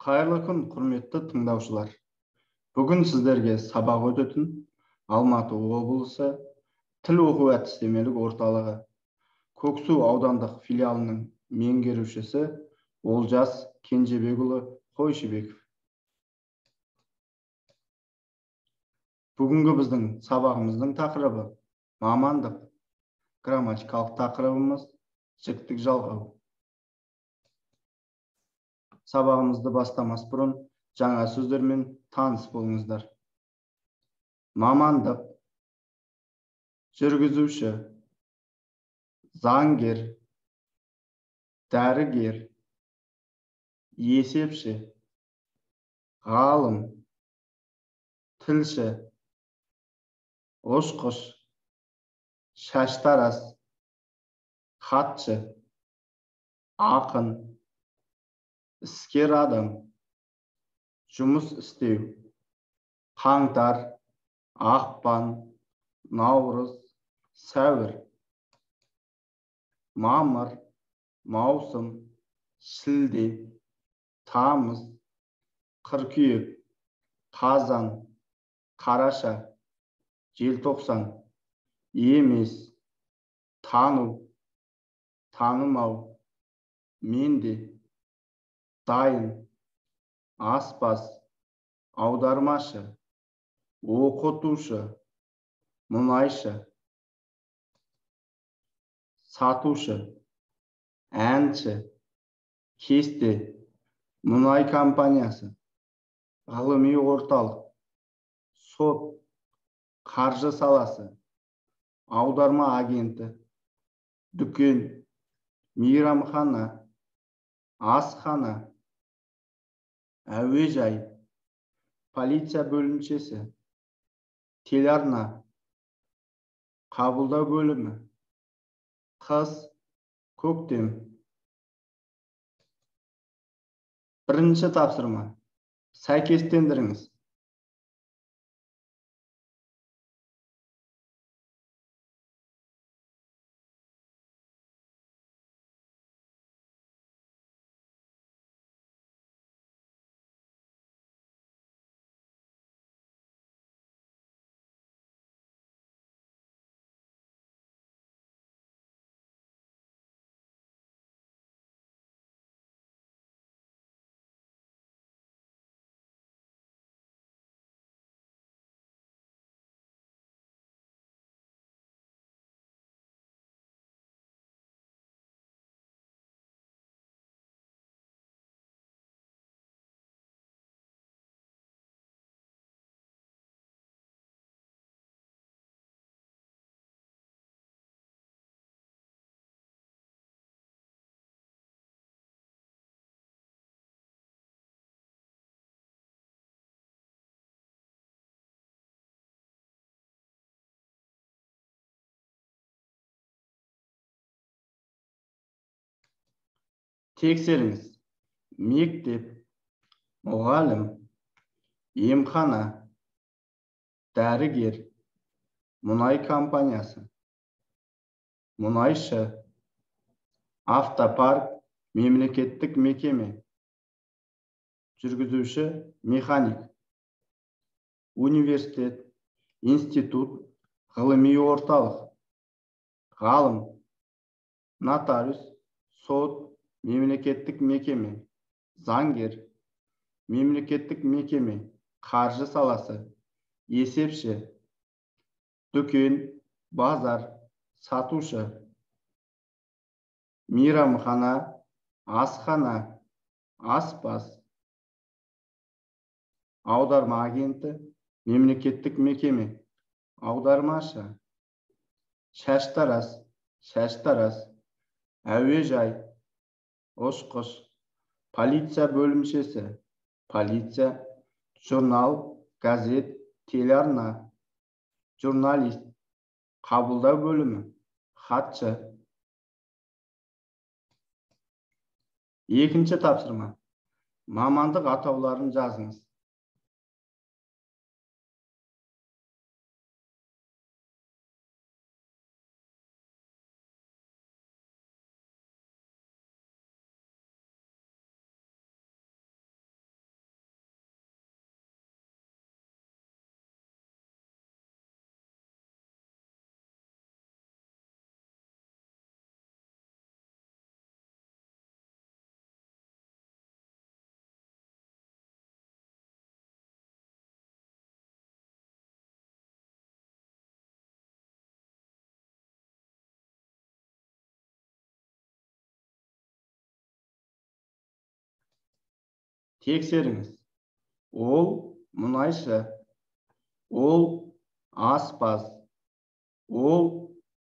Қайырлы күн, құрметті тыңдаушылар. Бүгін сіздерге сабақ өтетін Алматы облысы тіл оқу әдістемелік орталығы Көксу аудандық филиалының меңгерушісі Олжас Кенжебекұлы Қойшыбеков. Бүгінгі біздің сабағымыздың тақырыбы мамандық. Грамматикалық тақырыбымыз жіктік жалғау. Сабағымызды бастамас бұрын жаңа сөздермен таныс болыңыздар. Мамандық, жүргізуші, заңгер, дәрігер, есепші, ғалым, тілші, ұшқыш, шаштараз, хатшы, ақын, іскер адам, жұмыс істеу, қаңтар, ақпан, наурыз, сәуір, мамыр, маусым, шілде, тамыз, қыркүйек, қазан, қараша, желтоқсан, емес, тану, танымау, менде, дайын, аспаз, аудармашы, оқытушы, мұнайшы, сатушы, әнші, кесте, мұнай компаниясы, ғылыми орталық, сот, қаржы саласы, аударма агенті, дүкен, мейрамхана, асхана, әуежай, полиция бөлімшесі, телеарна, қабылдау бөлімі, қыс, көктем. Бірінші тапсырма. Сәйкестендіріңіз. Тексеріңіз. Мектеп, мұғалім, емхана, дәрігер, мұнай компаниясы, мұнайшы, автопарк, мемлекеттік мекеме, жүргізуші, механик, университет, институт, ғылыми орталық, ғалым, нотариус, сот, мемлекеттік мекеме, заңгер, мемлекеттік мекеме, қаржы саласы, есепші, дүкен, базар, сатушы, мейрамхана, асхана, аспаз, аударма агенті, мемлекеттік мекеме, аудармашы, шаштараз, әуежай, ұшқыш, полиция бөлімшесі, полиция, журнал, газет, телеарна, журналист, қабылдау бөлімі, хатшы. Екінші тапсырма. Мамандық атауларын жазыңыз. Тексеріңіз. Ол мұнайшы, ол аспаз, ол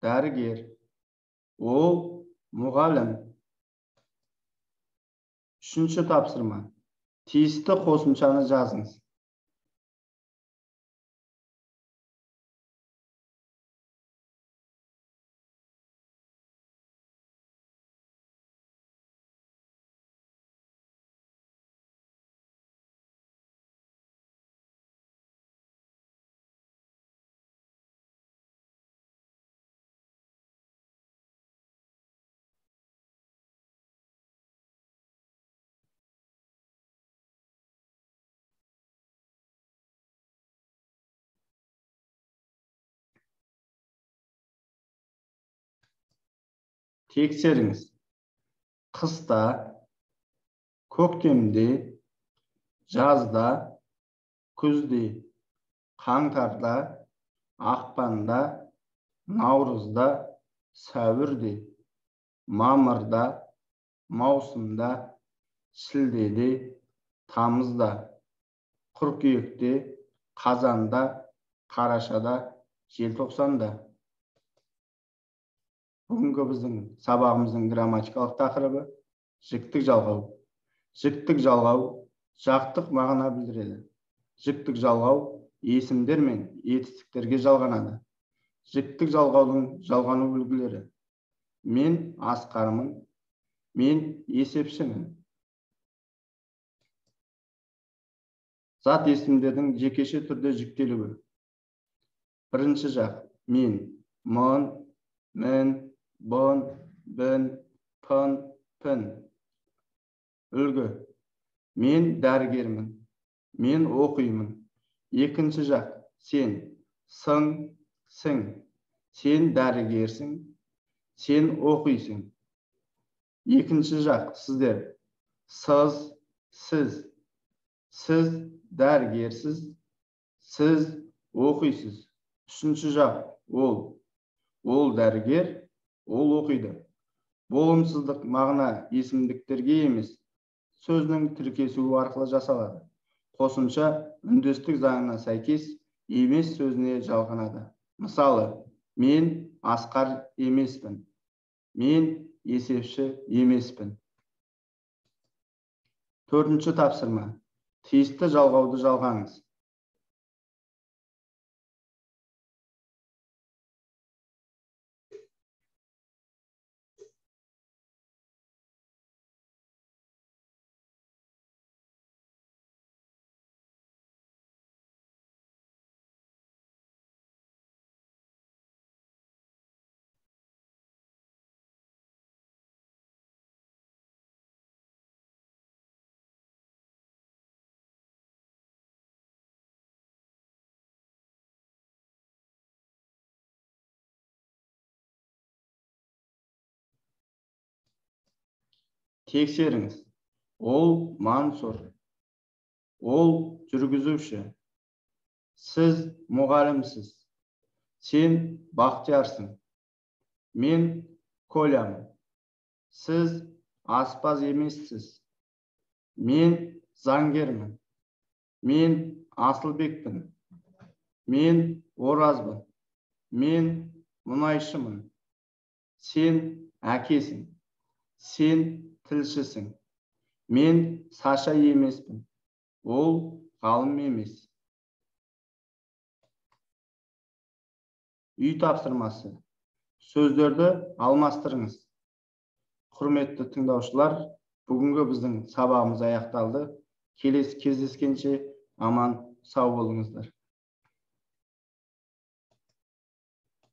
дәрігер, ол мұғалім. Үшінші тапсырма. Тиісті қосымшаны жазыңыз. Тексеріңіз. Қыста, көктемде, жазда, күзде, қаңтарда, ақпанда, наурызда, сәуірде, мамырда, маусымда, шілдеде, тамызда, қыркүйекте, қазанда, қарашада, желтоқсанда. Бүгінгі біздің сабағымыздың грамматикалық тақырыбы жіктік жалғау. Жіктік жалғау жақтық мағына білдіреді. Жіктік жалғау есімдер мен етістіктерге жалғанады. Жіктік жалғаудың жалғану үлгілері: мен Асқармын, мен есепшімін. Зат есімдердің жекеше түрде жіктелуі. Бірінші жақ: мен, мын, мін, бұн, бін, пын, пін. Үлгі: мен дәрігермін, мен оқимын. Екінші жақ: сен, сың, сің. Сен дәрігерсің, сен оқисың. Екінші жақ: сіздер, сіз, сіз. Сіз дәрігерсіз, сіз оқисыз. Үшінші жақ: ол дәрігер, ол оқиды. Болымсыздық мағына есімдіктерге емес, сөздің тіркесуі арқылы жасалады. Қосымша үндестік заңына сәйкес емес сөзіне жалғанады. Мысалы, мен Асқар емеспін, мен есепші емеспін. Төртінші тапсырма. Тиісті жалғауды жалғаңыз. Тексеріңіз. Ол Мансұр, ол жүргізуші. Сіз мұғалімсіз, сен Бақтиярсың. Мен Колямын. Сіз аспаз емессіз. Мен заңгермін. Мен Асылбекпін. Мен Оразбын. Мен мұнайшымын. Сен әкесің. Сен тілшісің. Мен Саша емеспін. Ол ғалым емес. Үй тапсырмасы. Сөздерді алмастырыңыз. Құрметті тыңдаушылар, бүгінгі біздің сабағымыз аяқталды. Келесі кездескенше аман сау болыңыздар.